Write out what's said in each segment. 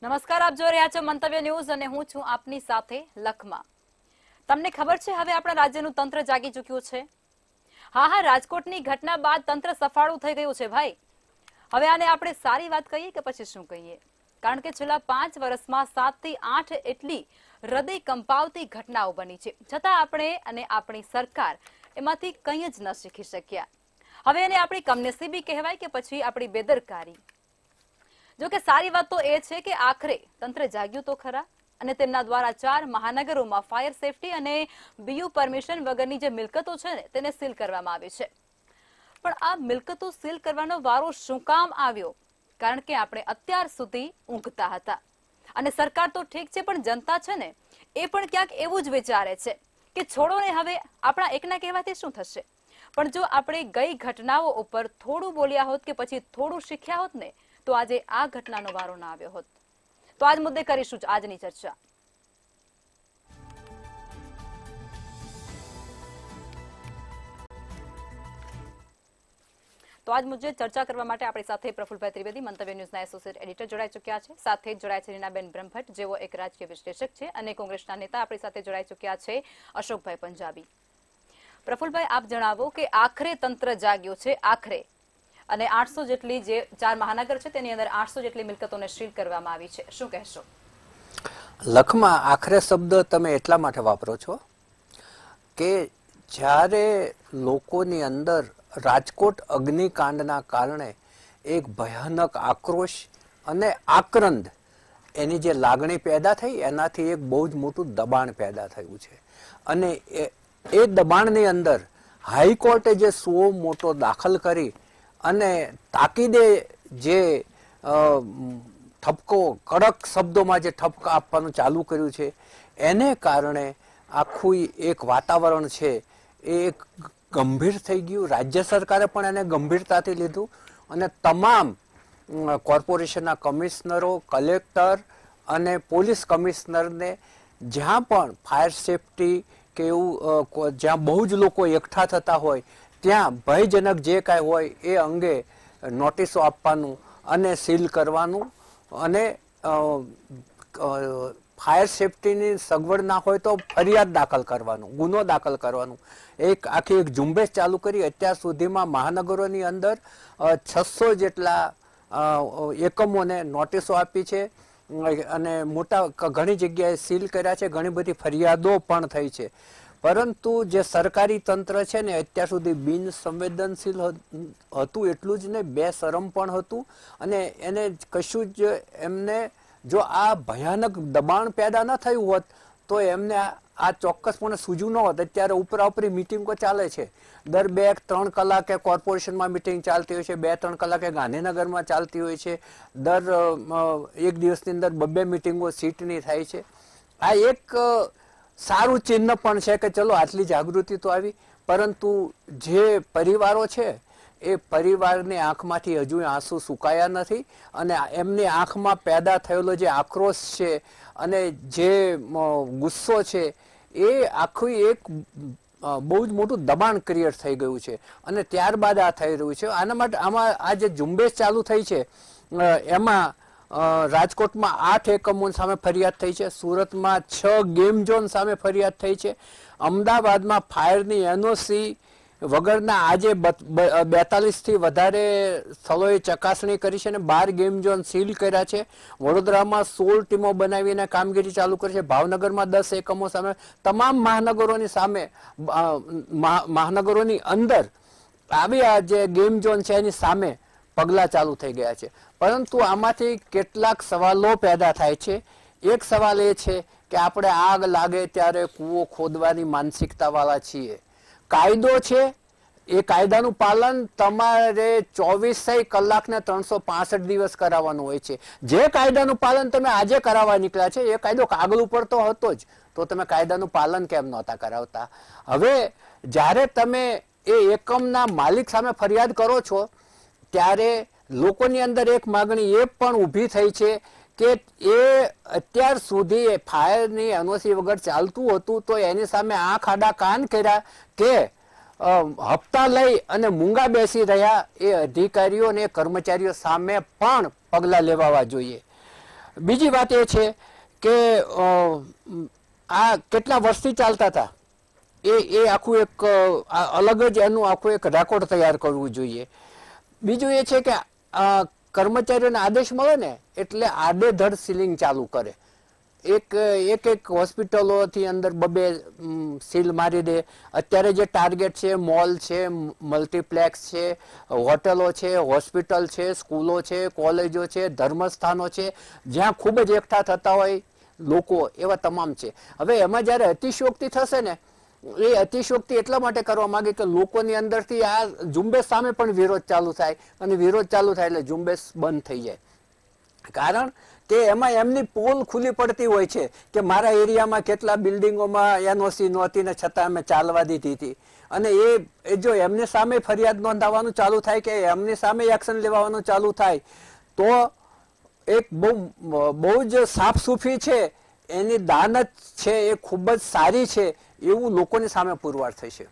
નમસ્કાર, આપ જોઈ રહ્યા છો મંતવ્ય ન્યૂઝ અને હું છું આપની સાથે લખમા. તમને ખબર છે હવે આપણા રાજ્યનું તંત્ર જાગી ચૂક્યું છે. હા, રાજકોટની ઘટના બાદ તંત્ર સફાળું થઈ ગયું છે ભાઈ. હવે આને આપણે સારી વાત કહીએ કે પછી શું કહીએ? કારણ કે છેલ્લા 5 વર્ષમાં 7 થી 8 એટલી હૃદય કંપાવતી ઘટનાઓ બની છે, છતાં આપણે અને આપણી સરકાર એમાંથી કંઈ જ ન શીખી શક્યા. હવે એને આપણી કમનસીબી કહેવાય કે પછી આપણી બેદરકારી? જો કે સારી વાત તો એ છે કે આખરે તંત્ર જાગ્યું તો ખરા અને તેમના દ્વારા 4 મહાનગરોમાં ફાયર સેફટી અને બીયુ પરમિશન વગરની જે મિલકતો છે ને તેને સીલ કરવામાં આવી છે. પણ આ મિલકતો સીલ કરવાનો વારો શું કામ આવ્યો? કારણ કે આપણે અત્યાર સુધી ઊંઘતા હતા. અને સરકાર તો ઠીક છે, પણ જનતા છે ને એ પણ ક્યાંક એવું જ વિચારે છે કે છોડો ને, હવે આપણા એકના કહેવાથી શું થશે. પણ જો આપણે ગઈ ઘટનાઓ ઉપર થોડું બોલ્યા હોત કે પછી થોડું શીખ્યા હોત ને, તો આજે આ ઘટનાનો વારો ના આવ્યો હોત. તો આજ મુદ્દે કરીશું આજની ચર્ચા. તો આજ મુદ્દે ચર્ચા કરવા માટે આપણી સાથે પ્રફુલભાઈ ત્રિવેદી, મંતવ્ય ન્યૂઝના એસોસિએટ એડિટર જોડાઈ ચૂક્યા છે. સાથે જ જોડાય છે રીનાબેન બ્રહ્મભટ્ટ, જેઓ એક રાજકીય વિશ્લેષક છે, અને કોંગ્રેસના નેતા આપણી સાથે જોડાઈ ચૂક્યા છે અશોકભાઈ પંજાબી. પ્રફુલભાઈ, આપ જણાવો કે આખરે તંત્ર જાગ્યું છે, આખરે, અને 800 જેટલી જે 4 મહાનગર છે તેની અંદર 800 જેટલી મિલકતોને સીલ કરવામાં આવી છે. શું કહેશો? લખમાં આખરે શબ્દ તમે એટલા માટે વાપરો છો કે જ્યારે લોકોની અંદર રાજકોટ અગ્નિકાંડના કારણે એક ભયાનક આક્રોશ અને આક્રંદ, એની જે લાગણી પેદા થઈ, એનાથી એક બહુ જ મોટું દબાણ પેદા થયું છે. અને એ દબાણની અંદર હાઈકોર્ટે જે સુઓ મોટો દાખલ કરી અને તાકીદે જે ઠપકો, કડક શબ્દોમાં જે ઠપકા આપવાનું ચાલુ કર્યું છે, એને કારણે આખું એક વાતાવરણ છે એ એક ગંભીર થઈ ગયું. રાજ્ય સરકારે પણ એને ગંભીરતાથી લીધું અને તમામ કોર્પોરેશનના કમિશનરો, કલેક્ટર અને પોલીસ કમિશનરને જ્યાં પણ ફાયર સેફટી કે એવું જ્યાં બહુ જ લોકો એકઠા થતા હોય ત્યાં ભયજનક જે કાંઈ હોય એ અંગે નોટિસો આપવાનું અને સીલ કરવાનું અને ફાયર સેફટીની સગવડ ના હોય તો ફરિયાદ દાખલ કરવાનું, ગુનો દાખલ કરવાનું, આખી એક ઝુંબેશ ચાલુ કરી. અત્યાર સુધીમાં મહાનગરોની અંદર 600 જેટલા એકમોને નોટિસો આપી છે અને ઘણી જગ્યાએ સીલ કર્યા છે. ઘણી બધી ફરિયાદો પણ થઈ છે. પરંતુ જે સરકારી તંત્ર છે ને અત્યાર સુધી બિન સંવેદનશીલ હતું, એટલું જ નહીં, બેશરમ પણ હતું. અને એને કશું જ એમને, જો આ ભયાનક દબાણ પેદા ન થયું હોત તો એમને આ ચોક્કસપણે સૂઝ્યું ન હોત. અત્યારે ઉપરાઉપરી મિટિંગો ચાલે છે, દર 2-3 કલાકે કોર્પોરેશનમાં મિટિંગ ચાલતી હોય છે, 2-3 કલાકે ગાંધીનગરમાં ચાલતી હોય છે, દર એક દિવસની અંદર 2-2 મિટિંગો સીટની થાય છે. આ એક સારું ચિહ્ન પણ છે કે ચલો આટલી જાગૃતિ તો આવી. પરંતુ જે પરિવારો છે એ પરિવારની આંખમાંથી હજુ આંસુ સુકાયા નથી અને એમની આંખમાં પેદા થયેલો જે આક્રોશ છે અને જે ગુસ્સો છે એ આખું એક બહુ જ મોટું દબાણ ક્રિએટ થઈ ગયું છે. અને ત્યારબાદ આ થઈ રહ્યું છે. આના માટે આમાં આ જે ઝુંબેશ ચાલુ થઈ છે એમાં રાજકોટમાં 8 એકમો સામે ફરિયાદ થઈ છે, સુરતમાં 6 ગેમ ઝોન સામે ફરિયાદ થઈ છે, અમદાવાદમાં ફાયરની એનઓસી વગરના આજે 42 થી વધારે સ્થળોએ ચકાસણી કરી છે અને 12 ગેમ ઝોન સીલ કર્યા છે. વડોદરામાં 16 ટીમો બનાવીને કામગીરી ચાલુ કરી છે. ભાવનગરમાં 10 એકમો સામે, તમામ મહાનગરોની સામે, મહાનગરોની અંદર આવી આ જે ગેમ ઝોન છે એની સામે પગલાં ચાલુ થઈ ગયા છે. પરંતુ આમાંથી કેટલાક સવાલો પેદા થાય છે. એક સવાલ એ છે કે આપણે આગ લાગે ત્યારે કૂવો ખોદવાની માનસિકતા વાળા છીએ. કાયદો છે, એ કાયદાનું પાલન તમારે 24 કલાકને 365 દિવસ કરાવવાનું હોય છે. જે કાયદાનું પાલન તમે આજે કરાવવા નીકળ્યા છે એ કાયદો કાગળ ઉપર તો હતો જ, તો તમે કાયદાનું પાલન કેમ નહોતા કરાવતા? હવે જ્યારે તમે એ એકમના માલિક સામે ફરિયાદ કરો છો ત્યારે લોકોની અંદર એક માગણી એ પણ ઊભી થઈ છે કે એ અત્યાર સુધી ફાયરની એનઓસી વગર ચાલતું હતું તો એની સામે આંખ આડા કાન કર્યા કે હપ્તા લઈ અને મૂંગા બેસી રહ્યા એ અધિકારીઓ અને કર્મચારીઓ સામે પણ પગલાં લેવા જોઈએ. બીજી વાત એ છે કે આ કેટલા વર્ષથી ચાલતા હતા એ આખું એક અલગ જ એનું આખું એક રેકોર્ડ તૈયાર કરવું જોઈએ. બીજું એ છે કે કર્મચારીઓને આદેશ મળે ને એટલે આડેધડ સીલિંગ ચાલુ કરે. એક હોસ્પિટલોથી અંદર બબે સીલ મારી દે. અત્યારે જે ટાર્ગેટ છે, મોલ છે, મલ્ટીપ્લેક્સ છે, હોટલો છે, હોસ્પિટલ છે, સ્કૂલો છે, કોલેજો છે, ધર્મસ્થાનો છે, જ્યાં ખૂબ જ એકઠા થતા હોય લોકો, એવા તમામ છે. હવે એમાં જ્યારે અતિશયોક્તિ થશે ને, એ અતિશયોક્તિ એટલા માટે કરવા માંગે કે લોકોની અંદરથી આ ઝુંબેશ સામે પણ વિરોધ ચાલુ થાય, અને વિરોધ ચાલુ થાય એટલે ઝુંબેશ બંધ થઈ જાય. કારણ કે એમાં એમની પોલ ખુલ્લી પડતી હોય છે કે મારા એરિયામાં કેટલા બિલ્ડિંગોમાં એનઓસી નહોતી ને છતાં અમે ચાલવા દીધી હતી. અને એ જો એમની સામે ફરિયાદ નોંધાવવાનું ચાલુ થાય કે એમની સામે એક્શન લેવાનું ચાલુ થાય તો એક બહુ જ સાફસૂફી છે, એની દાનત છે, એ ખૂબ જ સારી છે એવું લોકોની સામે પુરવાર થશે.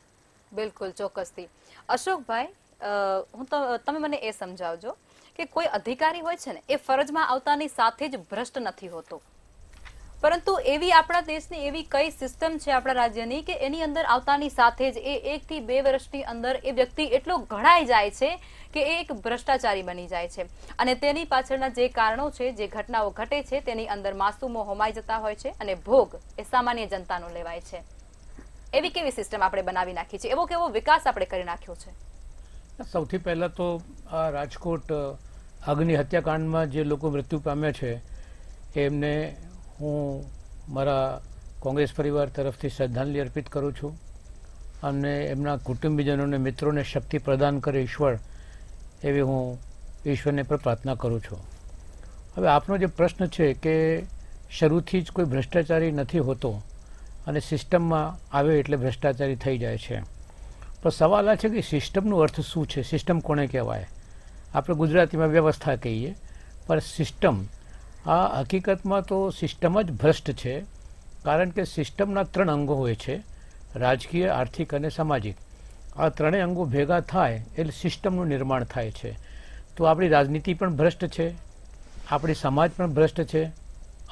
બિલકુલ, ચોક્કસથી. અશોકભાઈ, તમે મને એ સમજાવજો કે કોઈ અધિકારી હોય છે ને, એ ફરજમાં આવતાની સાથે જ ભ્રષ્ટ નથી હોતો, પરંતુ એવી આપણા દેશની એવી કઈ સિસ્ટમ છે આપણા રાજ્યની કે એની અંદર આવતાની સાથે જ એ 1 થી 2 વર્ષની અંદર એ વ્યક્તિ એટલો ઘડાઈ જાય છે કે એ એક ભ્રષ્ટાચારી બની જાય છે, અને તેની પાછળના જે કારણો છે, જે ઘટનાઓ ઘટે છે, તેની અંદર માસૂમો હોમાઈ જતા હોય છે અને ભોગ એ સામાન્ય જનતાનો લેવાય છે. એવી કેવી સિસ્ટમ આપણે બનાવી નાખી છે, એવો કેવો વિકાસ આપણે કરી નાખ્યો છે? સૌથી પહેલા તો આ રાજકોટ અગ્નિ હત્યાકાંડમાં જે લોકો મૃત્યુ પામ્યા છે એમને હું મારા કોંગ્રેસ પરિવાર તરફથી શ્રદ્ધાંજલિ અર્પિત કરું છું, અને એમના કુટુંબીજનોને, મિત્રોને શક્તિ પ્રદાન કરે ઈશ્વર, એવી હું ઈશ્વરને પણ પ્રાર્થના કરું છું. હવે આપનો જે પ્રશ્ન છે કે શરૂથી જ કોઈ ભ્રષ્ટાચારી નથી હોતો અને સિસ્ટમમાં આવે એટલે ભ્રષ્ટાચારી થઈ જાય છે, પણ સવાલ આ છે કે સિસ્ટમનો અર્થ શું છે, સિસ્ટમ કોને કહેવાય? આપણે ગુજરાતીમાં વ્યવસ્થા કહીએ, પણ સિસ્ટમ, આ હકીકતમાં તો સિસ્ટમ જ ભ્રષ્ટ છે, કારણ કે સિસ્ટમના 3 અંગો હોય છે, રાજકીય, આર્થિક અને સામાજિક. આ 3 અંગો ભેગા થાય એટલે સિસ્ટમનું નિર્માણ થાય છે. તો આપણી રાજનીતિ પણ ભ્રષ્ટ છે, આપણી સમાજ પણ ભ્રષ્ટ છે,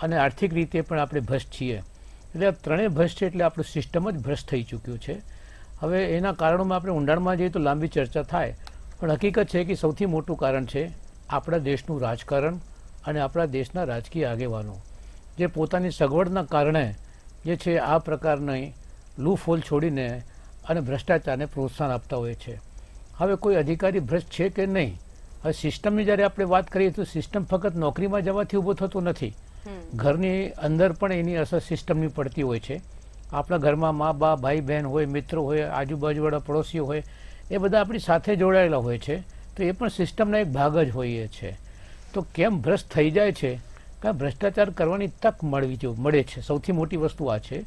અને આર્થિક રીતે પણ આપણે ભ્રષ્ટ છીએ. એટલે આ 3 ભ્રષ્ટ છે, એટલે આપણું સિસ્ટમ જ ભ્રષ્ટ થઈ ચૂક્યું છે. હવે એના કારણોમાં આપણે ઊંડાણમાં જઈએ તો લાંબી ચર્ચા થાય, પણ હકીકત છે કે સૌથી મોટું કારણ છે આપણા દેશનું રાજકારણ અને આપણા દેશના રાજકીય આગેવાનો, જે પોતાની સગવડના કારણે જે છે આ પ્રકારની લૂફોલ છોડીને અને ભ્રષ્ટાચારને પ્રોત્સાહન આપતા હોય છે. હવે કોઈ અધિકારી ભ્રષ્ટ છે કે નહીં? હવે સિસ્ટમની જ્યારે આપણે વાત કરીએ તો સિસ્ટમ ફક્ત નોકરીમાં જવાથી ઊભો થતો નથી, ઘરની અંદર પણ એની અસર સિસ્ટમની પડતી હોય છે. આપણા ઘરમાં મા બાપ, ભાઈ બહેન હોય, મિત્રો હોય, આજુબાજુવાળા પડોશીઓ હોય, એ બધા આપણી સાથે જોડાયેલા હોય છે, તો એ પણ સિસ્ટમના એક ભાગ જ હોય છે. તો કેમ ભ્રષ્ટ થઈ જાય છે? કારણ ભ્રષ્ટાચાર કરવાની તક મળે છે. સૌથી મોટી વસ્તુ આ છે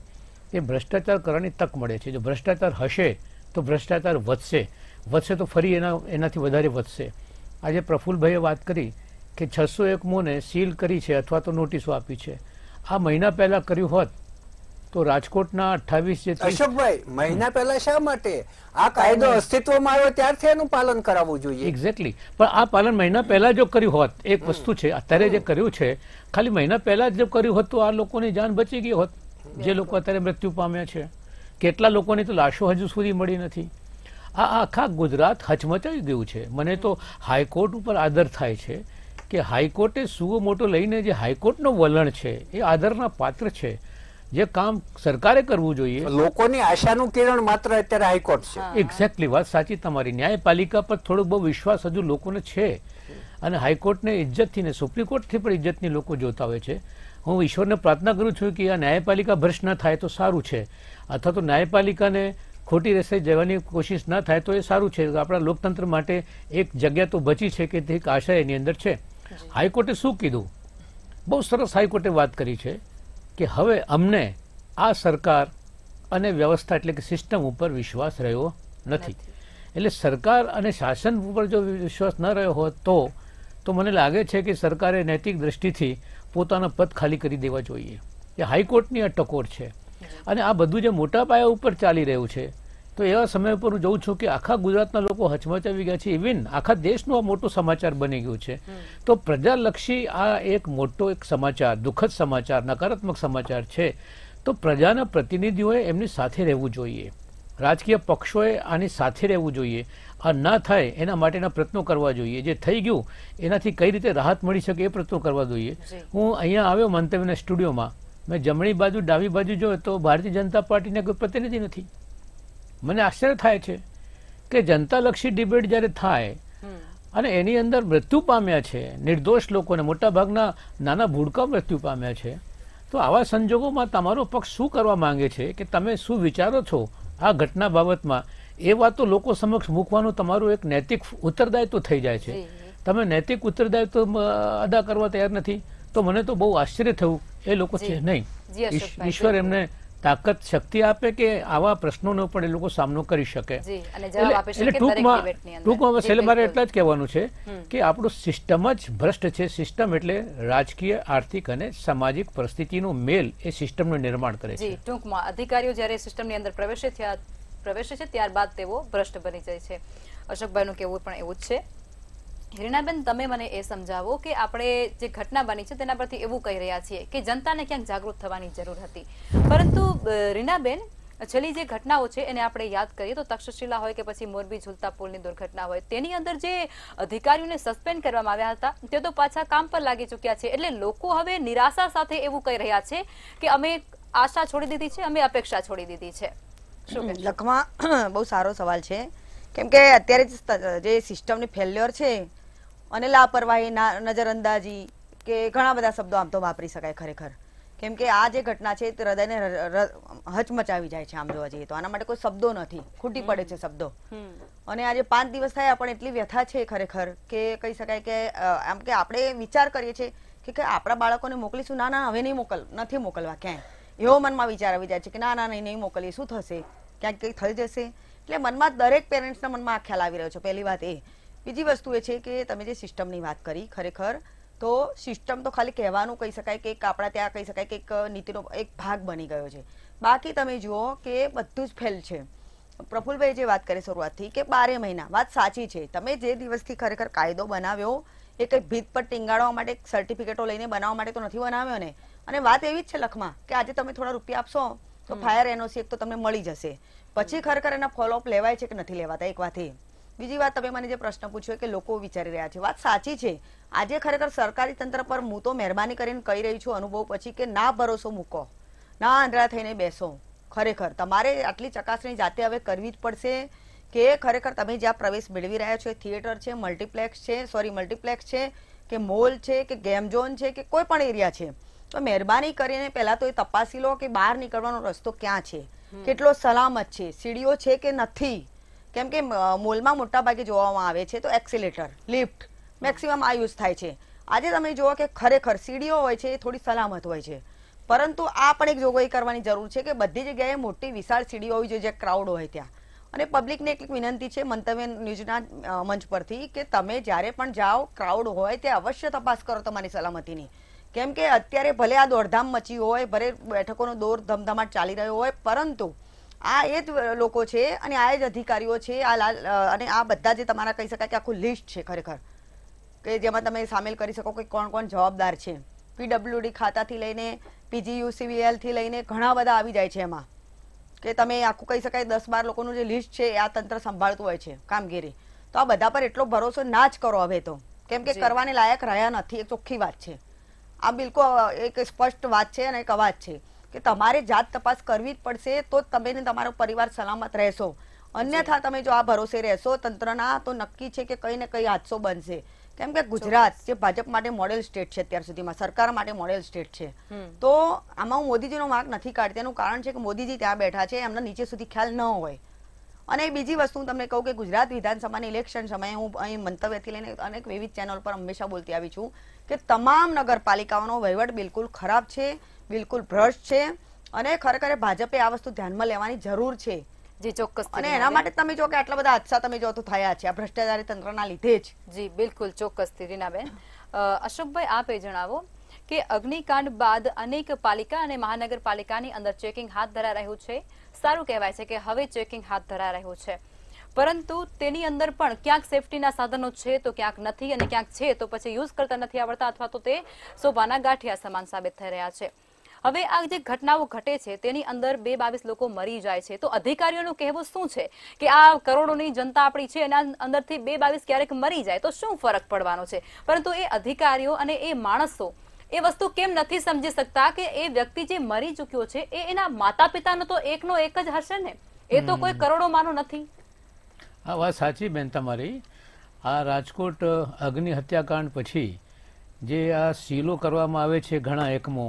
કે ભ્રષ્ટાચાર કરવાની તક મળે છે. જો ભ્રષ્ટાચાર હશે તો ભ્રષ્ટાચાર વધશે તો ફરી એનાથી વધારે વધશે. આજે પ્રફુલ્લભાઈએ વાત કરી કે 601 મોને સીલ કરી છે અથવા તો નોટિસો આપી છે. આ મહિના પહેલા કર્યું હોત તો રાજકોટના 28 જે અશોકભાઈ, મહિના પહેલા શા માટે? આ કાયદો અસ્તિત્વમાં આવ્યો ત્યારથી એનું પાલન કરાવવું જોઈએ. એક્ઝેક્ટલી, પણ આ પાલન મહિના પહેલા જો કર્યું હોત, એક વસ્તુ છે, અત્યારે જે કર્યું છે ખાલી મહિના પહેલા જો કર્યું હોત તો આ લોકોની જાન બચી ગઈ હોત, જે લોકો અત્યારે મૃત્યુ પામ્યા છે. કેટલા લોકોની તો લાશો હજુ સુધી મળી નથી. આ આખા ગુજરાત હચમચાઈ ગયું છે. મને તો હાઈકોર્ટ ઉપર આદર થાય છે કે હાઈકોર્ટે સુઓ મોટો લઈને જે હાઈકોર્ટનો વલણ છે એ આદરના પાત્ર છે. જે કામ સરકારે કરવું જોઈએ, લોકોની આશાનું કિરણ માત્ર અત્યારે હાઈકોર્ટ છે. એક્ઝેક્ટલી, વાત સાચી તમારી. ન્યાયપાલિકા પર થોડોક બહુ વિશ્વાસ હજુ લોકોને છે, અને હાઈકોર્ટને ઇજ્જતથી ને સુપ્રીમ કોર્ટથી પણ ઇજ્જતની લોકો જોતા હોય છે. હું ઈશ્વરને પ્રાર્થના કરું છું કે આ ન્યાયપાલિકા ભ્રષ્ટ ન થાય તો સારું છે, અથવા તો ન્યાયપાલિકાને ખોટી રસ્તે જવાની કોશિશ ન થાય તો એ સારું છે. આપણા લોકતંત્ર માટે એક જગ્યા તો બચી છે કે તે એક આશા એની અંદર છે. હાઈકોર્ટે શું કીધું? બહુ સરસ હાઈકોર્ટે વાત કરી છે કે હવે અમને આ સરકાર અને વ્યવસ્થા એટલે કે સિસ્ટમ ઉપર વિશ્વાસ રહ્યો નથી. એટલે સરકાર અને શાસન ઉપર જો વિશ્વાસ ન રહ્યો હોત તો મને લાગે છે કે સરકારે નૈતિક દ્રષ્ટિથી પોતાના પદ ખાલી કરી દેવા જોઈએ. એ હાઈકોર્ટની આ ટકોર છે. અને આ બધું જે મોટા પાયા ઉપર ચાલી રહ્યું છે તો એવા સમય પર હું જોઉં છું કે આખા ગુજરાતના લોકો હચમચાવી ગયા છે, ઇવન આખા દેશનો આ મોટો સમાચાર બની ગયું છે. તો પ્રજાલક્ષી આ એક મોટો એક સમાચાર, દુઃખદ સમાચાર, નકારાત્મક સમાચાર છે. તો પ્રજાના પ્રતિનિધિઓએ એમની સાથે રહેવું જોઈએ, રાજકીય પક્ષોએ આની સાથે રહેવું જોઈએ. આ ના થાય એના માટેના પ્રયત્નો કરવા જોઈએ. જે થઈ ગયું એનાથી કઈ રીતે રાહત મળી શકે એ પ્રયત્નો કરવા જોઈએ. હું અહીંયા આવ્યો મંતવ્યના સ્ટુડિયોમાં, મેં જમણી બાજુ ડાબી બાજુ જોયો તો ભારતીય જનતા પાર્ટીના કોઈ પ્રતિનિધિ નથી. મને આશ્ચર્ય થાય છે કે જનતાલક્ષી ડિબેટ જ્યારે થાય અને એની અંદર મૃત્યુ પામ્યા છે નિર્દોષ લોકોને, મોટાભાગના નાના ભૂડકા મૃત્યુ પામ્યા છે, તો આવા સંજોગોમાં તમારો પક્ષ શું કરવા માંગે છે કે તમે શું વિચારો છો આ ઘટના બાબતમાં, એ વાતો લોકો સમક્ષ મૂકવાનું તમારું એક નૈતિક ઉત્તરદાયિત્વ થઈ જાય છે. તમે નૈતિક ઉત્તરદાયિત્વ અદા કરવા તૈયાર નથી, તો મને તો બહુ આશ્ચર્ય થયું. એ લોકો છે નહીં, ઈશ્વર એમને તાકાત શક્તિ આપે કે આવા પ્રશ્નોનો પણ એ લોકો સામનો કરી શકે. એટલે ટૂંકમાં છેલ્લે મારે એટલા જ કહેવાનું છે કે આપણું સિસ્ટમ જ ભ્રષ્ટ છે. સિસ્ટમ એટલે રાજકીય, આર્થિક અને સામાજિક પરિસ્થિતિનો મેલ એ સિસ્ટમનું નિર્માણ કરે છે. ટૂંકમાં અધિકારીઓ જ્યારે સિસ્ટમની અંદર પ્રવેશે છે ત્યારબાદ તેઓ ભ્રષ્ટ બની જાય છે. અશોકભાઈનું કહેવું પણ એવું જ છે. રીનાબેન, તમે મને એ સમજાવો કે આપણે જે ઘટના બની છે તેના પરથી એવું કહી રહ્યા છીએ કે જનતાને ક્યાંક જાગૃત થવાની જરૂર હતી, પરંતુ રીનાબેન છેલ્લી જે ઘટનાઓ છે એને આપણે યાદ કરીએ તો તક્ષશિલા હોય કે પછી મોરબી ઝુલતા પુલની દુર્ઘટના હોય, તેની અંદર જે અધિકારીઓને સસ્પેન્ડ કરવામાં આવ્યા હતા તે તો પાછા કામ પર લાગી ચૂક્યા છે. એટલે લોકો હવે નિરાશા સાથે એવું કહી રહ્યા છે કે અમે આશા છોડી દીધી છે, અમે અપેક્ષા છોડી દીધી છે. લખમાં બહુ સારો સવાલ છે, કેમ કે અત્યારે જે સિસ્ટમની ફેલ્યોર છે અને લાપરવાહી, નજરઅંદાજી કે ઘણા બધા શબ્દો આમ તો વાપરી શકાય ખરેખર. કેમ કે આ જે ઘટના છે તે હૃદયને હચમચાવી જાય છે. આમ જોવા જઈએ તો આના માટે કોઈ શબ્દો નથી, ખૂટી પડે છે શબ્દો. અને આજે 5 દિવસ થયા પણ એટલી વ્યથા છે ખરેખર કે કહી શકાય કે આમ કે આપણે વિચાર કરીએ છીએ કે આપણા બાળકોને મોકલીશું, ના ના હવે નથી મોકલવા ક્યાંય, એવો મનમાં વિચાર આવી જાય છે કે ના ના નહીં મોકલીએ, શું થશે, ક્યાંક કંઈક થઈ જશે. એટલે મનમાં દરેક પેરેન્ટ્સના મનમાં આ ખ્યાલ આવી રહ્યો છે. પહેલી વાત એ. બીજી વસ્તુ એ છે કે તમે જે સિસ્ટમની વાત કરી, ખરેખર તો સિસ્ટમ તો ખાલી કહેવાનું કહી શકાય કે આપણા ત્યાં કહી શકાય કે એક નીતિનો એક ભાગ બની ગયો છે. બાકી તમે જુઓ કે બધું જ ફેલ છે. પ્રફુલભાઈ જે વાત કરી શરૂઆતથી કે 12 મહિના, વાત સાચી છે. તમે જે દિવસથી ખરેખર કાયદો બનાવ્યો એ કંઈક ભીત પર ટીંગાડવા માટે, સર્ટિફિકેટો લઈને બનાવવા માટે તો નથી બનાવ્યો ને. અને વાત એવી જ છે લખમાં કે આજે તમે થોડા રૂપિયા આપશો તો ફાયર એનઓસી એક તો તમને મળી જશે, પછી ખરેખર એના ફોલોઅપ લેવાય છે કે નથી લેવાતા, એક વાત એ. બીજી વાત, તમે મને જે પ્રશ્ન પૂછ્યો કે લોકો વિચારી રહ્યા છે, વાત સાચી છે. આજે ખરેખર સરકારી તંત્ર પર હું તો મહેરબાની કરીને કહી રહી છું અનુભવ પછી કે ના ભરોસો મૂકો, ના આંધળા થઈને બેસો. ખરેખર તમારે આટલી ચકાસણી જાતે હવે કરવી જ પડશે કે ખરેખર તમે જ્યાં પ્રવેશ મેળવી રહ્યા છો, થિયેટર છે, મલ્ટીપ્લેક્સ છે કે મોલ છે કે ગેમ ઝોન છે કે કોઈ પણ એરિયા છે, તો મહેરબાની કરીને પહેલા તો એ તપાસી લો કે બહાર નીકળવાનો રસ્તો ક્યાં છે, કેટલો સલામત છે, સીડીઓ છે કે નથી. કેમ કે મોલમાં મોટા ભાગે જોવામાં આવે છે તો એક્સિલેટર, લિફ્ટ મેક્સિમમ આ યુઝ થાય છે. આજે તમે જુઓ કે ખરેખર સીડીઓ હોય છે એ થોડી સલામત હોય છે, પરંતુ આ પણ એક જોગવાઈ કરવાની જરૂર છે કે બધી જગ્યાએ મોટી વિશાળ સીડીઓ હોવી જોઈએ જ્યાં ક્રાઉડ હોય ત્યાં. અને પબ્લિકને એક વિનંતી છે મંતવ્ય ન્યૂઝના મંચ પરથી કે તમે જ્યારે પણ જાઓ, ક્રાઉડ હોય તે અવશ્ય તપાસ કરો તમારી સલામતીની. કેમ કે અત્યારે ભલે આ દોડધામ મચી હોય, ભલે બેઠકોનો દોર ધમધમાટ ચાલી રહ્યો હોય, પરંતુ આ એ જ લોકો છે અને આ જ અધિકારીઓ છે અને આ બધા જે તમારા કહી શકાય કે આખું લિસ્ટ છે ખરેખર કે જેમાં તમે સામેલ કરી શકો કે કોણ કોણ જવાબદાર છે. પીડબ્લ્યુડી ખાતાથી લઈને PGUCVL થી લઈને ઘણા બધા આવી જાય છે એમાં, કે તમે આખું કહી શકાય 10-12 લોકોનું જે લિસ્ટ છે આ તંત્ર સંભાળતું હોય છે કામગીરી. તો આ બધા પર એટલો ભરોસો ના જ કરો હવે તો, કેમ કે કરવાને લાયક રહ્યા નથી. એક ચોખ્ખી વાત છે, આ બિલકુલ એક સ્પષ્ટ વાત છે અને એક અવાજ છે કે તમારે જાત તપાસ કરવી જ પડશે, તો જ તમે ને તમારો પરિવાર સલામત રહેશો. અન્યથા તમે જો આ ભરોસે રહેશો તંત્રના, તો નક્કી છે કે કઈ ને કઈ હાદસો બનશે. કેમ કે ગુજરાત જે ભાજપ માટે મોડેલ સ્ટેટ છે, અત્યાર સુધીમાં સરકાર માટે મોડેલ સ્ટેટ છે, તો આમાં હું મોદીજીનો માર્ક નથી કાઢતી. એનું કારણ છે કે મોદીજી ત્યાં બેઠા છે, એમના નીચે સુધી ખ્યાલ ન હોય. અને બીજી વસ્તુ હું તમને કહું કે ગુજરાત વિધાનસભાની ઇલેક્શન સમયે હું અહીં મંતવ્યથી લઈને અનેક વિવિધ ચેનલ પર હંમેશા બોલતી આવી છું કે તમામ નગરપાલિકાઓનો વહીવટ બિલકુલ ખરાબ છે, બિલકુલ ભ્રષ્ટ છે અને ખરેખર ભાજપે આ વસ્તુ ધ્યાનમાં લેવાની જરૂર છે. જી ચોક્કસ. અને એના માટે તમે જો કે આટલા બધા હાદસા તમે જો તો થયા છે આ ભ્રષ્ટાચારી તંત્રના લીધે જ. જી બિલકુલ ચોક્કસથી રીનાબેન. અશોકભાઈ, આપે જણાવો કે અગ્નિકાંડ બાદ અનેક પાલિકા અને મહાનગરપાલિકાની અંદર ચેકિંગ હાથ ધરાઈ રહ્યું છે. સારું કહેવાય છે કે હવે ચેકિંગ હાથ ધરાઈ રહ્યું છે, પરંતુ તેની અંદર પણ ક્યાંક સેફટીના સાધનો છે તો ક્યાંક નથી, અને ક્યાંક છે તો પછી યુઝ કરતા નથી આવડતા, અથવા તો તે શોભાના ગાંઠિયા સમાન સાબિત થઈ રહ્યા છે. હવે આ જે ઘટનાઓ ઘટે છે તેની અંદર 22 લોકો મરી જાય છે, તો અધિકારીઓનું કહેવું શું છે કે આ કરોડોની જનતા આપણી છે એના અંદરથી 22 ક્યારેક મરી જાય તો શું ફરક પડવાનો છે? પરંતુ એ અધિકારીઓ અને એ માણસો એ વસ્તુ કેમ નથી સમજી શકતા કે એ વ્યક્તિ જે મરી ચૂક્યો છે એ એના માતા પિતાનો તો એકનો એક જ હશે ને, એ તો કોઈ કરોડોમાંનો નથી. આ વાત સાચી બેન તમારી. આ રાજકોટ અગ્નિ હત્યાકાંડ પછી જે આ સીલો કરવામાં આવે છે ઘણા એકમો,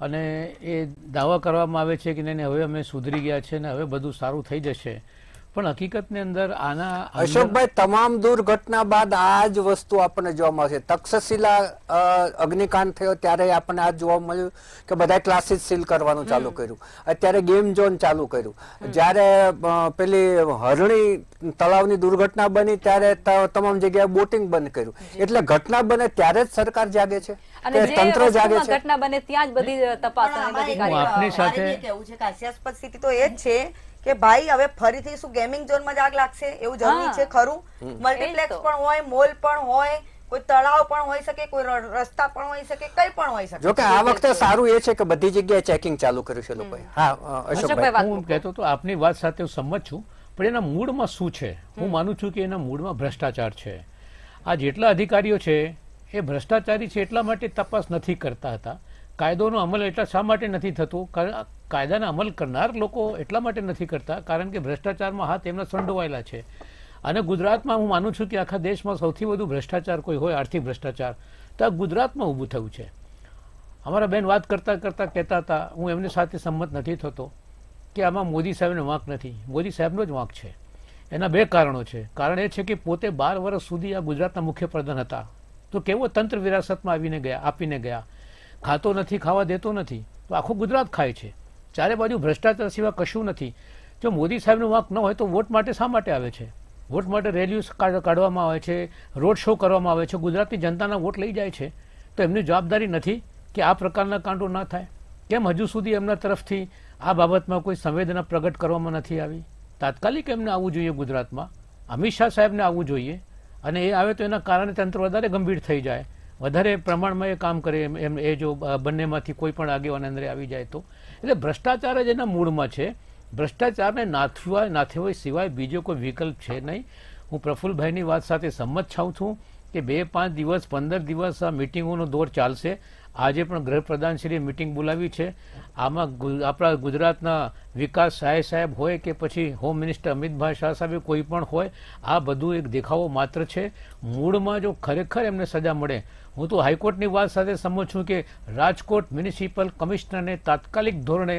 અને એ દાવા કરવામાં આવે છે કે નહીં હવે અમે સુધરી ગયા છે ને હવે બધું સારું થઈ જશે, પણ હકીકતની અંદર આના અશોકભાઈ તમામ દુર્ઘટના બાદ આ જ વસ્તુ આપણને જોવા મળશે. તક્ષશિલા અગ્નિકાંડ થયો ત્યારે આપણને આ જોવા મળ્યું કે બધા ક્લાસીસ સીલ કરવાનું ચાલુ કર્યું, અત્યારે ગેમ ઝોન ચાલુ કર્યું. જ્યારે પેલી હરણી તળાવની દુર્ઘટના બની ત્યારે તમામ જગ્યાએ બોટિંગ બંધ કર્યું. એટલે ઘટના બને ત્યારે જ સરકાર જાગે છે, તંત્ર જાગે છે. ઘટના બને ત્યાં જ બધી તપાસ અને બધી આપની સાથે કેવું છે કે હાસ્યાસ્પદ સ્થિતિ તો એ જ છે કે ભાઈ હવે ફરીથી શું ગેમિંગ ઝોનમાં જ આગ લાગશે એવું જરૂરી છે ખરું? મલ્ટીપ્લેક્સ પણ હોય, મોલ પણ હોય, કોઈ તળાવ પણ હોઈ શકે, કોઈ રસ્તા પણ હોઈ શકે, કઈ પણ હોઈ શકે. જો કે આ વખતે સારું એ છે કે બધી જગ્યાએ ચેકિંગ ચાલુ કર્યું છે લોકોએ. હા અશોકભાઈ, હું કહેતો તો આપની વાત સાથે હું સંમત છું, પણ એના મૂળમાં શું છે? હું માનું છું કે એના મૂળમાં ભ્રષ્ટાચાર છે. આ જેટલા અધિકારીઓ છે એ ભ્રષ્ટાચારી છે એટલા માટે તપાસ નથી કરતા હતા. કાયદોનો અમલ એટલા શા માટે નથી થતો? કાયદાના અમલ કરનાર લોકો એટલા માટે નથી કરતા કારણ કે ભ્રષ્ટાચારમાં હાથ એમના સંડોવાયેલા છે. અને ગુજરાતમાં હું માનું છું કે આખા દેશમાં સૌથી વધુ ભ્રષ્ટાચાર કોઈ હોય, આર્થિક ભ્રષ્ટાચાર, તો આ ગુજરાતમાં ઊભું થયું છે. અમારા બેન વાત કરતા કરતા કહેતા હતા, હું એમની સાથે સંમત નથી થતો કે આમાં મોદી સાહેબનો વાંક નથી. મોદી સાહેબનો જ વાંક છે. એના બે કારણો છે. કારણ એ છે કે પોતે 12 વર્ષ સુધી આ ગુજરાતના મુખ્યપ્રધાન હતા, તો કેવો તંત્ર વિરાસતમાં આપીને ગયા. ખાતો નથી, ખાવા દેતો નથી, તો આખું ગુજરાત ખાય છે. ચારે બાજુ ભ્રષ્ટાચાર સિવાય કશું નથી. જો મોદી સાહેબનો વાંક ન હોય તો વોટ માટે શા માટે આવે છે? વોટ માટે રેલીઓ કાઢવામાં આવે છે, રોડ શો કરવામાં આવે છે, ગુજરાતની જનતાના વોટ લઈ જાય છે. તો એમની જવાબદારી નથી કે આ પ્રકારના કાંડો ના થાય? કેમ હજુ સુધી એમના તરફથી આ બાબતમાં કોઈ સંવેદના પ્રગટ કરવામાં નથી આવી? તાત્કાલિક એમને આવવું જોઈએ ગુજરાતમાં, અમિત શાહ સાહેબને આવવું જોઈએ, અને એ આવે તો એના કારણે તંત્ર વધારે ગંભીર થઈ જાય, વધારે પ્રમાણમાં એ કામ કરે. એમ એ જો બંનેમાંથી કોઈ પણ આગેવાન અંદર આવી જાય તો. એટલે ભ્રષ્ટાચાર જ એના મૂળમાં છે. ભ્રષ્ટાચારને નાથવા સિવાય બીજો કોઈ વિકલ્પ છે નહીં. હું પ્રફુલ્લભાઈની વાત સાથે સંમત છું કે 2-5 દિવસ 15 દિવસ આ મિટિંગોનો દોર ચાલશે. આજે પણ ગૃહપ્રધાનશ્રીએ મિટિંગ બોલાવી છે. આમાં આપણા ગુજરાતના વિકાસ સહાય સાહેબ હોય કે પછી હોમ મિનિસ્ટર અમિતભાઈ શાહ સાહેબ કોઈ પણ હોય, આ બધું એક દેખાવો માત્ર છે. મૂળમાં જો ખરેખર એમને સજા મળે, હું તો હાઈકોર્ટની વાત સાથે સંમત છું કે રાજકોટ મ્યુનિસિપલ કમિશનરને તાત્કાલિક ધોરણે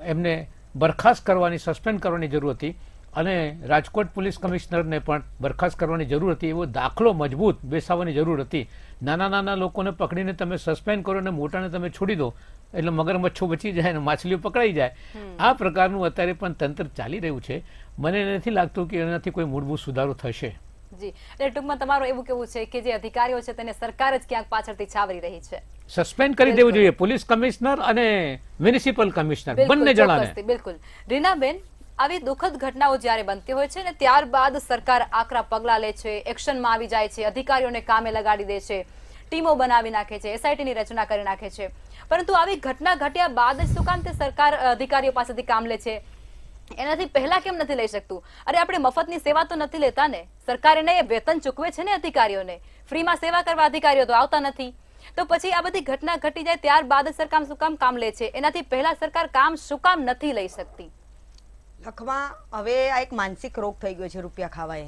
એમને બરખાસ્ત કરવાની, સસ્પેન્ડ કરવાની જરૂર હતી, અને રાજકોટ પોલીસ કમિશનરને પણ બરખાસ્ત કરવાની જરૂર હતી. એવો દાખલો મજબૂત બેસાડવાની જરૂર હતી. નાના લોકોને પકડીને તમે સસ્પેન્ડ કરો અને મોટાને તમે છોડી દો એટલે મગરમચ્છો બચી જાય અને માછલીઓ પકડાઈ જાય. આ પ્રકારનું અત્યારે પણ તંત્ર ચાલી રહ્યું છે. મને નથી લાગતું કે એનાથી કોઈ મૂળભૂત સુધારો થશે. જી, એટલે ટૂંકમાં તમારું એવું કેવું છે કે જે અધિકારીઓ છે તેને સરકાર જ ક્યાંક પાછળથી છાવરી રહી છે. સસ્પેન્ડ કરી દેવું જોઈએ પોલીસ કમિશનર અને મ્યુનિસિપલ કમિશનર બંને જણાને. બિલકુલ. રીનાબેન, આવી દુઃખદ ઘટનાઓ જ્યારે બનતી હોય છે ને ત્યારબાદ સરકાર આકરા પગલાં લે છે, એક્શનમાં આવી જાય છે, અધિકારીઓને કામે લગાડી દે છે, ટીમો બનાવી નાખે છે, એસઆઈટીની રચના કરી નાખે છે. પરંતુ આવી ઘટના ઘટ્યા બાદ જ શું કામ તે સરકાર અધિકારીઓ પાસેથી કામ લે છે? એનાથી પહેલા કેમ નથી લઈ શકતું? અરે આપણે મફતની સેવા તો નથી લેતા ને, સરકાર એને વેતન ચૂકવે છે ને અધિકારીઓને, ફ્રીમાં સેવા કરવા અધિકારીઓ તો આવતા નથી. તો પછી આ બધી ઘટના ઘટી જાય ત્યારબાદ સરકાર શું કામ કામ લે છે? એનાથી પહેલા સરકાર કામ શું કામ નથી લઈ શકતી? લખમાં હવે આ એક માનસિક રોગ થઈ ગયો છે રૂપિયા ખાવાય,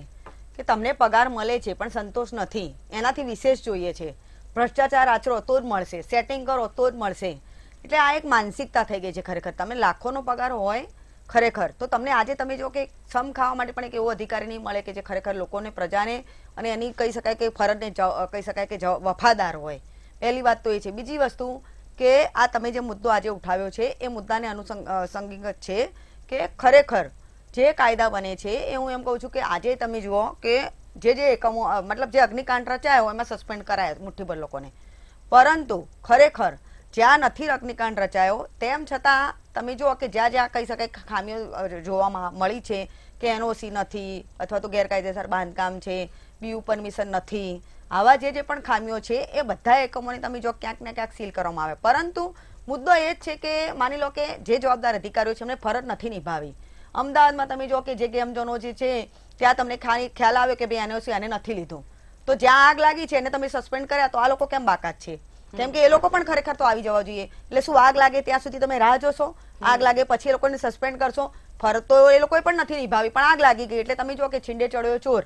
કે તમને પગાર મળે છે પણ સંતોષ નથી, એનાથી વિશેષ જોઈએ છે. ભ્રષ્ટાચાર આચરો તો જ મળશે, સેટિંગ કરો તો જ મળશે. એટલે આ એક માનસિકતા થઈ ગઈ છે ખરેખર. તમે લાખોનો પગાર હોય ખરેખર તો તમને આજે તમે જો કે સમ ખાવા માટે પણ એક એવો અધિકારી નહીં મળે કે જે ખરેખર લોકોને, પ્રજાને અને એની કહી શકાય કે ફરજને કહી શકાય કે વફાદાર હોય. પહેલી વાત તો એ છે. બીજી વસ્તુ કે આ તમે જે મુદ્દો આજે ઉઠાવ્યો છે એ મુદ્દાને અનુસંગિક છે કે ખરેખર જે કાયદા બને છે એ હું એમ કહું છું કે આજે તમે જુઓ કે જે એકમો મતલબ જે અગ્નિકાંડ રચાયો એમાં સસ્પેન્ડ કરાયા મુઠ્ઠીભર લોકોને, પરંતુ ખરેખર જ્યાં નથી અગ્નિકાંડ રચાયો તેમ છતાં તમે જુઓ કે જ્યાં જ્યાં કહી શકાય ખામીઓ જોવામાં મળી છે કે એનઓસી નથી અથવા તો ગેરકાયદેસર બાંધકામ છે, બીયુ પરમિશન નથી, આવા જે પણ ખામીઓ છે એ બધા એકમોને તમે જો ક્યાંક ને ક્યાંક સીલ કરવામાં આવે. પરંતુ મુદ્દો એ જ છે કે માની લો કે જે જવાબદાર અધિકારીઓ છે એમને ફરજ નથી નિભાવી. અમદાવાદમાં તમે જો કે જે ગેમ ઝોનો જે છે ત્યાં તમને ખ્યાલ આવ્યો કે ભાઈ એનઓસી આને નથી લીધું, તો જ્યાં આગ લાગી છે એને તમે સસ્પેન્ડ કર્યા, તો આ લોકો કેમ બાકાત છે? કેમ કે એ લોકો પણ ખરેખર તો આવી જવા જોઈએ. એટલે શું આગ લાગે ત્યાં સુધી તમે રાહ જોશો? આગ લાગે પછી એ લોકોને સસ્પેન્ડ કરશો? ફરજ તો એ લોકોએ પણ નથી નિભાવી, પણ આગ લાગી ગઈ એટલે તમે જો કે છીંડે ચડ્યો ચોર.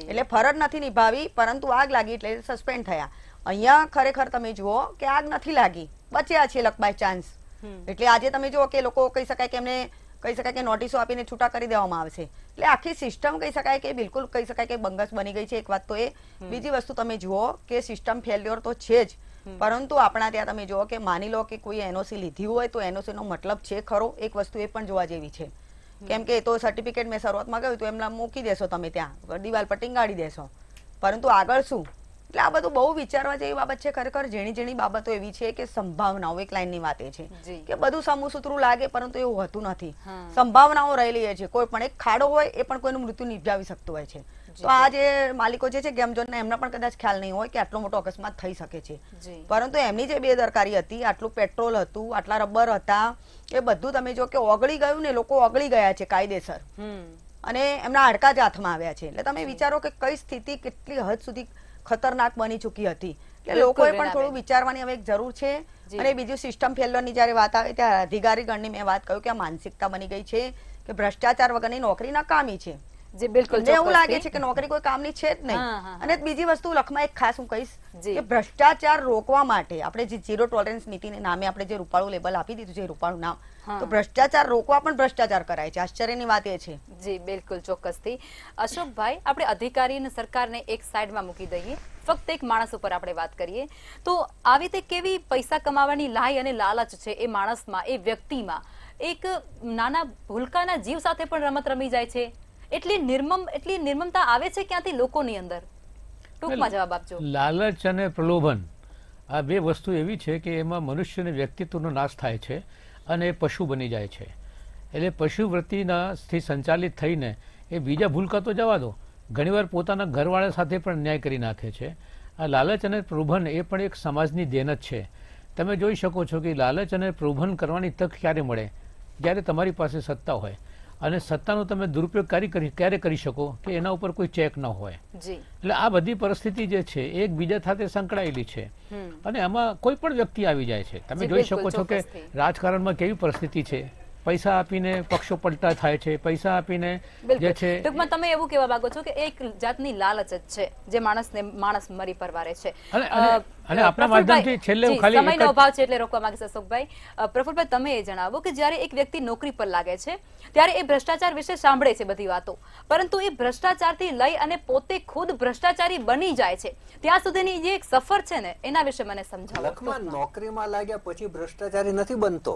એટલે ફરજ નથી નિભાવી પરંતુ આગ લાગી એટલે સસ્પેન્ડ થયા. અહીંયા ખરેખર તમે જુઓ કે આગ નથી લાગી, બચ્યા છે લક બાય ચાન્સ. એટલે આજે તમે જુઓ કે લોકો કહી શકાય કે એમને કહી શકાય કે નોટિસો આપીને છૂટા કરી દેવામાં આવશે. એટલે આખી સિસ્ટમ કહી શકાય કે બિલકુલ કહી શકાય કે બંગસ બની ગઈ છે. એક વાત તો એ. બીજી વસ્તુ તમે જુઓ કે સિસ્ટમ ફેલ્યોર તો છે જ, પરંતુ આપણા ત્યાં તમે જુઓ કે માની લો કે કોઈ એનઓસી લીધી હોય તો એનઓસી નો મતલબ છે ખરો. એક વસ્તુ એ પણ જોવા જેવી છે, કેમ કે તો સર્ટિફિકેટ મેં શરૂઆતમાં કહ્યું તો એમના મૂકી દેશો તમે ત્યાં દિવાલ પર ટીંગાડી દેશો, પરંતુ આગળ શું? એટલે આ બધું બહુ વિચારવા જેવી બાબત છે. ખરેખર ઝીણી બાબતો એવી છે કે સંભાવનાઓ, એક લાઈનની વાત એ છે કે બધું સમૂહસૂત્રું લાગે પરંતુ એવું હોતું નથી. સંભાવનાઓ રહેલી છે. કોઈ પણ એક ખાડો હોય એ પણ કોઈનું મૃત્યુ નિપજાવી શકતું હોય છે. તો આ જે માલિકો જે છે ગેમ ઝોનના એમના પણ કદાચ ખ્યાલ નહીં હોય કે આટલો મોટો અકસ્માત થઈ શકે છે, પરંતુ એમની જે બેદરકારી હતી, આટલું પેટ્રોલ હતું, આટલા રબર હતા, એ બધું તમે જો કે ઓગળી ગયું ને લોકો ઓગળી ગયા છે કાયદેસર, અને એમના હાડકા જ હાથમાં આવ્યા છે. એટલે તમે વિચારો કે કઈ સ્થિતિ કેટલી હદ સુધી ખતરનાક બની ચૂકી હતી. એટલે લોકોએ પણ થોડું વિચારવાની હવે એક જરૂર છે. અને બીજું સિસ્ટમ ફેલ્યોરની જયારે વાત આવે ત્યારે અધિકારીગણની મેં વાત કહ્યું કે આ માનસિકતા બની ગઈ છે કે ભ્રષ્ટાચાર વગરની નોકરી નકામી છે. જી બિલકુલ, એવું લાગે છે કે નોકરી કોઈ કામની છે જ નહીં. અને બીજી વસ્તુ લખમાં એક ખાસ હું કહીશ કે ભ્રષ્ટાચાર રોકવા માટે આપણે જે ઝીરો ટોલરન્સ નીતિને નામે આપણે જે રૂપાળું લેબલ આપી દીધું છે, રૂપાળું નામ, તો ભ્રષ્ટાચાર રોકવા પણ ભ્રષ્ટાચાર કરાય છે. આશ્ચર્યની વાત એ છે. જી બિલકુલ, ચોક્કસથી. અશોકભાઈ, આપણે અધિકારી અને સરકારને એક સાઈડમાં મૂકી દઈએ, ફક્ત એક માણસ ઉપર આપણે વાત કરીએ તો આવી રીતે કેવી પૈસા કમાવાની લાય અને લાલચ છે એ માણસમાં, એ વ્યક્તિમાં. એક નાના ભૂલકાના જીવ સાથે પણ રમત રમી જાય છે. એટલી નિર્મમતા આવે છે ક્યાંથી લોકોની અંદર? ટૂંકમાં જવાબ આપજો. લાલચ અને પ્રલોભન આ બે વસ્તુ એવી છે કે એમાં મનુષ્યના વ્યક્તિત્વનો નાશ થાય છે અને એ પશુ બની જાય છે. એટલે પશુવૃત્તિથી સંચાલિત થઈને એ બીજા ભૂલકા તો જવા દો, ઘણીવાર પોતાના ઘરવાળા સાથે પણ ન્યાય કરી નાખે છે. આ લાલચ અને પ્રલોભન એ પણ એક સમાજની દેન જ છે. તમે જોઈ શકો છો કે લાલચ અને પ્રલોભન કરવાની તક ક્યારે મળે? જ્યારે તમારી પાસે સત્તા હોય, અને સત્તાનો તમે દુરુપયોગ ક્યારે કરી શકો કે એના ઉપર કોઈ ચેક ન હોય. એટલે આ બધી પરિસ્થિતિ જે છે એ એકબીજા સાથે સંકળાયેલી છે, અને આમાં કોઈ પણ વ્યક્તિ આવી જાય છે. તમે જોઈ શકો છો કે રાજકારણમાં કેવી પરિસ્થિતિ છે. પૈસા આપીને પક્ષો પલટા થાય છે, પૈસા આપીને જે છે. ટૂંકમાં તમે એવું કહેવા માંગો છો કે એક જાતની લાલચ જ છે જે માણસ મરી પરવારે છે. અને આપણા માધ્યમથી છેલ્લે ખાલી સમયનો અભાવ છે એટલે રોકવા માંગીશ અશોકભાઈ. પ્રફુલભાઈ, તમે એ જણાવો કે જ્યારે એક વ્યક્તિ નોકરી પર લાગે છે ત્યારે એ ભ્રષ્ટાચાર વિશે સાંભળે છે બધી વાતો, પરંતુ એ ભ્રષ્ટાચારથી લઈ અને પોતે ખુદ ભ્રષ્ટાચારી બની જાય છે ત્યાં સુધીની જે એક સફર છે ને એના વિશે મને સમજાવો. નોકરીમાં લાગ્યા પછી ભ્રષ્ટાચારી નથી બનતો.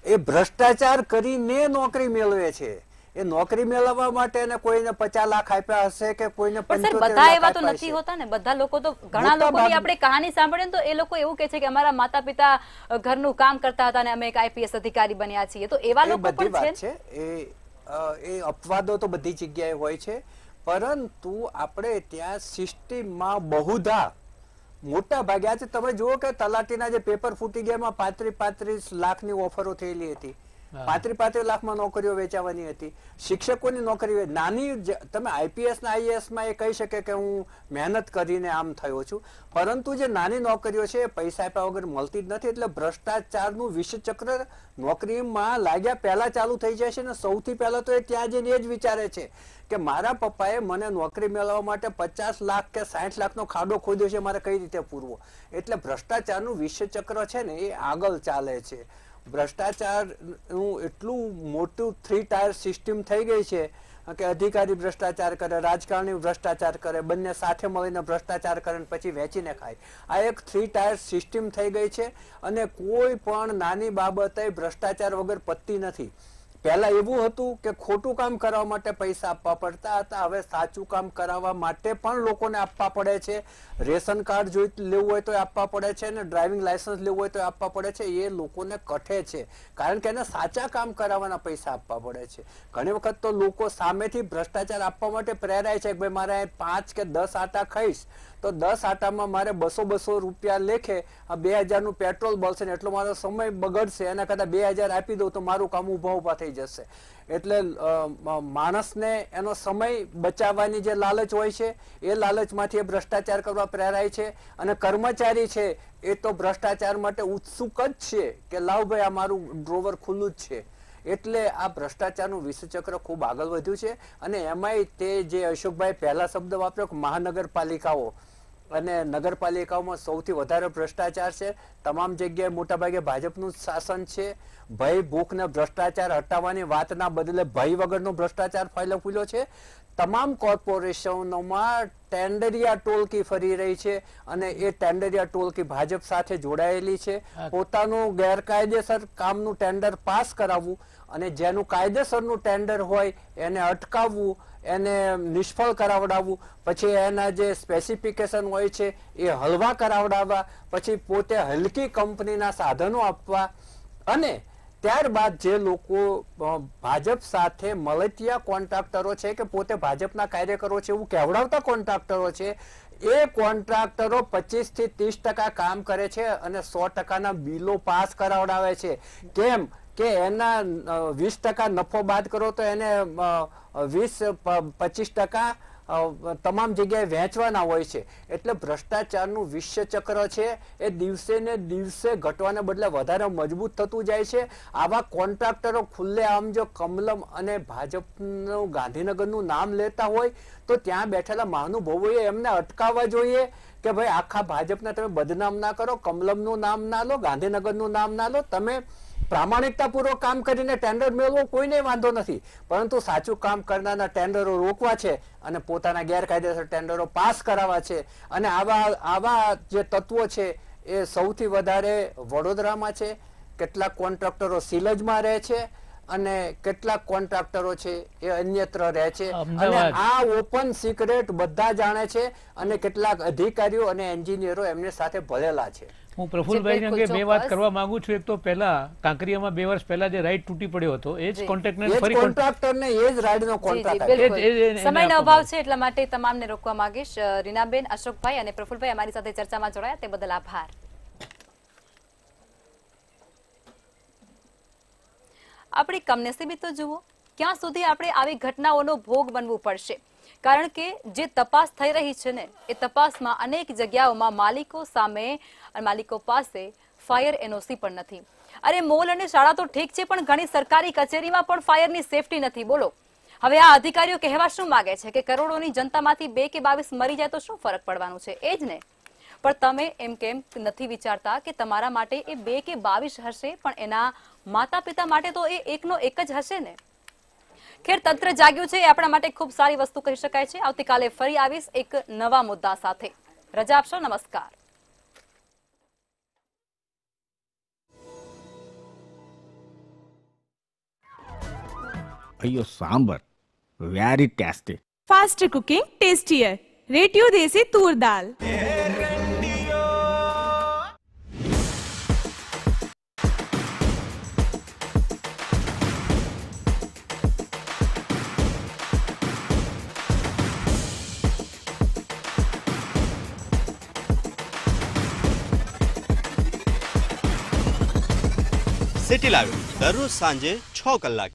એ ભ્રષ્ટાચાર કરીને નોકરી મેળવે છે. એ નોકરી મેળવવા માટે એને કોઈને 50 લાખ આપ્યા હશે કે કોઈને 75 બધા એવા તો નથી હોતા ને. બધા લોકો તો ઘણા લોકોની આપણે કહાની સાંભળીએ તો એ લોકો એવું કહે છે કે અમારા માતા પિતા ઘરનું કામ કરતા હતા અને અમે એક આઈપીએસ અધિકારી બન્યા છીએ. તો એવા લોકો પણ છે. એ અપવાદો તો બધી જગ્યાએ હોય છે, પરંતુ આપણે ત્યાં સિસ્ટમમાં બહુધા મોટા ભાગે આજે તમે જુઓ કે તલાટીના જે પેપર ફૂટી ગયા એમાં 35 લાખની ઓફરો થયેલી હતી. 35 લાખમાં નોકરીઓ વેચાવાની હતી. શિક્ષકોની નોકરી નાની, તમે આઈપીએસ ના આઈએએસ માં એ કહી શકે કે હું મહેનત કરીને આમ થયો છું, પરંતુ જે નાની નોકરીઓ છે એ પૈસા આપ્યા વગર મળતી જ નથી. એટલે ભ્રષ્ટાચારનું વિષચક્ર નોકરીમાં લાગ્યા પહેલા ચાલુ થઈ જાય છે ને સૌથી પહેલા તો એ ત્યાં જઈને એ જ વિચારે છે કે મારા પપ્પાએ મને નોકરી મેળવવા માટે 50 લાખ કે 60 લાખનો ખાડો ખોદ્યો છે, મારે કઈ રીતે પૂરવો? એટલે ભ્રષ્ટાચારનું વિષચક્ર છે ને એ આગળ ચાલે છે. ભ્રષ્ટાચારનું એટલું મોટું 3 ટાયર સિસ્ટમ થઈ ગઈ છે કે અધિકારી ભ્રષ્ટાચાર કરે, રાજકારણી ભ્રષ્ટાચાર કરે, બંને સાથે મળીને ભ્રષ્ટાચાર કરે પછી વેચીને ખાય. આ એક 3 ટાયર સિસ્ટમ થઈ ગઈ છે અને કોઈ પણ નાની બાબતે ભ્રષ્ટાચાર વગર પતતી નથી. પહેલા એવું હતું કે ખોટું કામ કરવા માટે પૈસા આપવા પડતા હતા, હવે સાચું કામ કરાવવા માટે પણ લોકોને આપવા પડે છે. રેશન કાર્ડ લેવું હોય તો આપવા પડે છે ને ડ્રાઇવિંગ લાયસન્સ લેવું હોય તો આપવા પડે છે. એ લોકોને કઠે છે, કારણ કે એને સાચા કામ કરાવવાના પૈસા આપવા પડે છે. ઘણી વખત તો લોકો સામેથી ભ્રષ્ટાચાર આપવા માટે પ્રેરાય છે કે ભાઈ મારે 5 કે 10 આટા ખાઈશ તો 10 આટામાં મારે 200 રૂપિયા લેખે 2000 નું પેટ્રોલ બળશે ને એટલો મારો સમય બગડશે, એના કરતા 2000 આપી દઉં તો મારું કામ ઉભા થઈ જશે. એટલે માણસને એનો સમય બચાવવાની જે લાલચ હોય છે એ લાલચમાંથી એ ભ્રષ્ટાચાર કરવા પ્રેરાય છે. અને કર્મચારી છે એ તો ભ્રષ્ટાચાર માટે ઉત્સુક જ છે કે લાવ ભાઈ આ મારું ડ્રોવર ખુલ્લું જ છે. એટલે આ ભ્રષ્ટાચારનું વિષચક્ર ખૂબ આગળ વધ્યું છે. અને એમાંય તે જે અશોકભાઈ પહેલા શબ્દ વાપર્યો કે મહાનગરપાલિકાઓ અને નગરપાલિકાઓમાં સૌથી વધારે ભ્રષ્ટાચાર છે. તમામ જગ્યાએ મોટાભાગે ભાજપનું શાસન છે. ભય, ભૂખ ને ભ્રષ્ટાચાર હટાવવાની વાતના બદલે ભય વગરનો ભ્રષ્ટાચાર ફૂલ્યો છે. તમામ કોર્પોરેશનોમાં ટેન્ડરિયા ટોલકી ફરી રહી છે અને એ ટેન્ડરિયા ટોલકી ભાજપ સાથે જોડાયેલી છે. પોતાનું ગેરકાયદેસર કામનું ટેન્ડર પાસ કરાવવું અને જેનું કાયદેસરનું ટેન્ડર હોય એને અટકાવવું, એને નિષ્ફળ કરાવડાવવું, પછી એના જે સ્પેસિફિકેશન હોય છે એ હલવા કરાવડાવવા, પછી પોતે હલકી કંપનીના સાધનો આપવા અને ત્યારબાદ જે લોકો ભાજપ સાથે મળતિયા કોન્ટ્રાક્ટરો છે કે પોતે ભાજપના કાર્યકરો છે એવું કહેવડાવતા કોન્ટ્રાક્ટરો છે, એ કોન્ટ્રાક્ટરો 25 થી 30% કામ કરે છે અને 100%ના બિલો પાસ કરાવડાવે છે. કેમ કે એના 20% નફો બાદ કરો તો એને 20-25% તમામ જગ્યાએ વહેંચવાના હોય છે. એટલે ભ્રષ્ટાચારનું વિષચક્ર છે એ દિવસે ને દિવસે ઘટવાને બદલે વધારે મજબૂત થતું જાય છે. આવા કોન્ટ્રાક્ટરો ખુલ્લે આમ જો કમલમ અને ભાજપનું ગાંધીનગરનું નામ લેતા હોય તો ત્યાં બેઠેલા મહાનુભાવોએ એમને અટકાવવા જોઈએ કે ભાઈ આખા ભાજપને તમે બદનામ ના કરો, કમલમનું નામ ના લો, ગાંધીનગરનું નામ ના લો. તમે પ્રામાણિકતાપૂર્વક કામ કરીને ટેન્ડર મેળવો કોઈને વાંધો નથી, પરંતુ સાચું કામ કરનારના ટેન્ડરો રોકવા છે અને પોતાના ગેરકાયદેસર ટેન્ડરો પાસ કરાવવા છે. અને આવા જે તત્વો છે એ સૌથી વધારે વડોદરામાં છે. કેટલાક કોન્ટ્રાક્ટરો સિલજમાં રહે છે અને કેટલાક કોન્ટ્રાક્ટરો છે એ અન્યત્ર રહે છે. અને આ ઓપન સિક્રેટ બધા જાણે છે અને કેટલાક અધિકારીઓ અને એન્જિનિયરો એમની સાથે ભળેલા છે. હું પ્રફુલભાઈ અંગે બે વાત કરવા માંગુ છું. એક તો પહેલા કાંકરિયામાં 2 વર્ષ પહેલા જે રાઈડ તૂટી પડ્યો હતો એ જ કોન્ટ્રાક્ટરને એ જ રાઈડનો કોન્ટ્રાક્ટ. સમયનો અભાવ છે એટલા માટે તમામને રોકવા માંગીશ. રીનાબેન, અશોકભાઈ અને પ્રફુલભાઈ અમારી સાથે ચર્ચામાં જોડાયા તે બદલ આભાર. આપણી કમનસીબી તો જુઓ, ક્યાં સુધી આપણે આવી ઘટનાઓનો ભોગ બનવું પડશે. કારણ કે જે તપાસ થઈ રહી છે ને એ તપાસમાં અનેક જગ્યાઓમાં માલિકો પાસે ફાયર એનઓસી પણ નથી. અરે મોલ અને શાળા તો ઠીક છે પણ ઘણી સરકારી કચેરીમાં પણ ફાયરની સેફટી નથી. બોલો હવે આ અધિકારીઓ કહેવા શું માંગે છે કે કરોડોની જનતામાંથી 2 કે 22 મરી જાય તો શું ફરક પડવાનું છે? એ જ ને. પણ તમે એમ કેમ નથી વિચારતા કે તમારા માટે એ 2 કે 22 હશે પણ એના માતા પિતા માટે તો એ 1 નો 1 જ હશે ને. ખેર, તંત્ર જાગ્યું છે એ આપણા માટે ખૂબ સારી વસ્તુ કહી શકાય છે. આવતીકાલે ફરી આવીશ એક નવા મુદ્દા સાથે. રજા આપશો. નમસ્કાર. Ayyo, sambar. Very tasty. Faster cooking, tastier. Radio Desi Tur Dal. City live દરરોજ સાંજે 6 કલાકે.